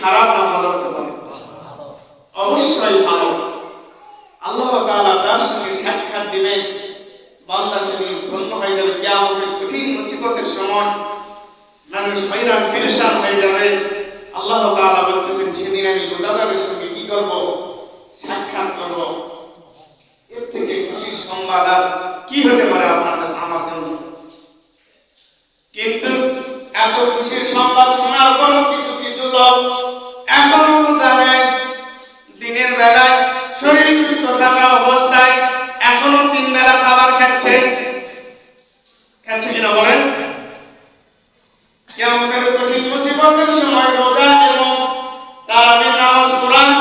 খারাপ না ভালো হতে পারে? অবশ্যই ভালো। আল্লাহ তাআলা যার সঙ্গে সাক্ষাৎ দিবে বান্দা সেদিন ধন্য হয়ে যাবে। কিয়ামতের কঠিন মুসিবতের সময় মানুষ হয়রান পেরেশান হয়ে যাবে। আল্লাহ তাআলা বলতেছেন সেদিন আমি রোজাদারের সঙ্গে কি করব? সাক্ষাৎ করব। এর থেকে খুশির সংবাদ আর কি হতে পারে আপনাদের আমার জন্য? কিন্তু এত খুশির সংবাদ শোনার পরও কিছু কিছু লোক এখনো রোজা নেয়, দিনের বেলায় শরীর সুস্থ থাকা অবস্থায় এখনো 3 বেলা খাবার খাচ্ছে কিনা বলেন? কিয়ামতের কঠিন মুসিবতের সময় রোজা এবং তারাবির নামাজ কোরআন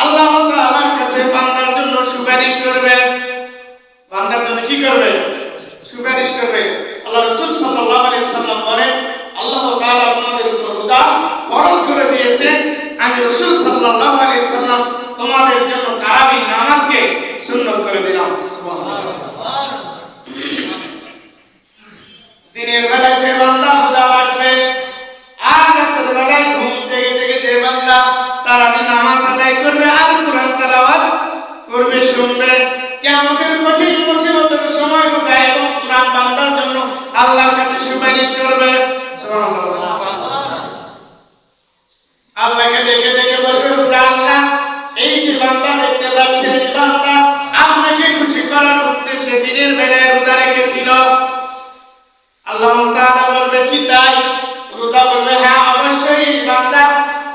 আল্লাহ তাআলার কাছে বান্দার জন্য সুপারিশ করবে। বান্দার জন্য কি করবে? সুপারিশ করবে। আল্লাহ রাসূল সাল্লাল্লাহু আলাইহি সাল্লাম বলেন, আল্লাহ তাআলা তোমাদের উপর রোজা ফরজ করে দিয়েছে, আমি রাসূল সাল্লাল্লাহু আলাইহি সাল্লাম তোমাদের জন্য তারাবির নামাজকে সুন্নাত করে দিলাম। সুবহানাল্লাহ। দিনের বেলায় যে বান্দা রোজা রাখবে আর রাতের বেলায় ঘুম জেগে জেগে যে বান্দা তারাবির নামাজ আদায় করবে আর কোরআন তেলাওয়াত করবে, শুনবে, কিয়ামতের কঠিন মুসিবতের সময় রোজা এবং কোরআন বান্দার জন্য আল্লাহর কাছে সুপারিশ করবে। সুবহানাল্লাহ। আল্লাহকে ডেকে ডেকে বসবে, রোজা আল্লাহ এই যে বান্দা দেখতে পাচ্ছেন এই বান্দা আপনাকে খুশি করার উদ্দেশ্যে দিনের বেলায় রোজা রেখেছিল। আল্লাহ তাআলা বলবে কি তাই? রোজা বলবে হ্যাঁ অবশ্যই বান্দা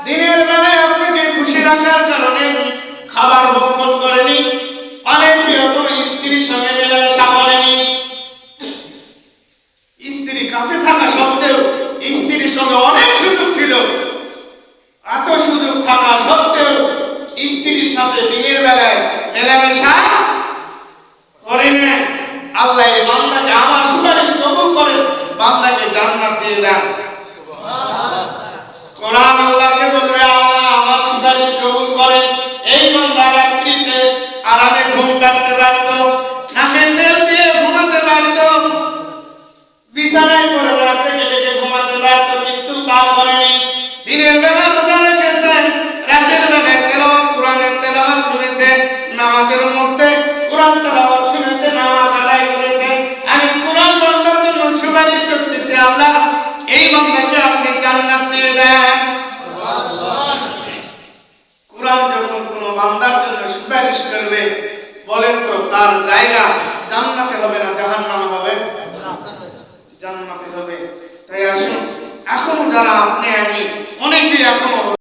দিনের বেলায় আপনাকে খুশি রাখার কারণে খাবার ভক্ষণ করেনি, অনেক প্রিয়তম স্ত্রীর সঙ্গে মেলামেশা করেনি। স্ত্রী কাছে থাকা সত্ত্বেও স্ত্রীর সঙ্গে অনেক সুযোগ ছিল, এত সুযোগ থাকা সত্ত্বেও স্ত্রীর সাথে দিনের বেলায় মেলামেশা করেনি। আল্লাহ এই বান্দাকে আমার সুপারিশ কবুল করে বান্দাকে জান্নাত দিয়ে দেন। সুবহানাল্লাহ। কোরআন আল্লাহকে বলবে আমার সুপারিশ কবুল করে এই বান্দা রাত্রিতে আরামে ঘুম কাটতে পারত, নাকে তেল দিয়ে ঘুমাতে পারত, বিছানায় পড়ে রাতে কেটে ঘুমাতে পারত, কিন্তু তা করেনি। দিনের বেলা রোজা রেখেছে, রাতের বেলায় তেলাওয়াত কোরআনের তেলাওয়াত শুনেছে, নামাজের মধ্যে কোরআন তেলাওয়াত শুনেছে, নামাজ আদায় করেছে। আমি কোরআন বান্দার জন্য সুপারিশ করতেছি, আল্লাহ এই বান্দাকে আপনি জান্নাত দিয়ে দেন। সুবহানাল্লাহ। কোরআন যখন কোন বান্দার জন্য সুপারিশ করবে বলেন তো তার জায়গা জান্নাতে হবে না জাহান্নামে হবে? জান্নাতে হবে। তাই আসুন এখনো যারা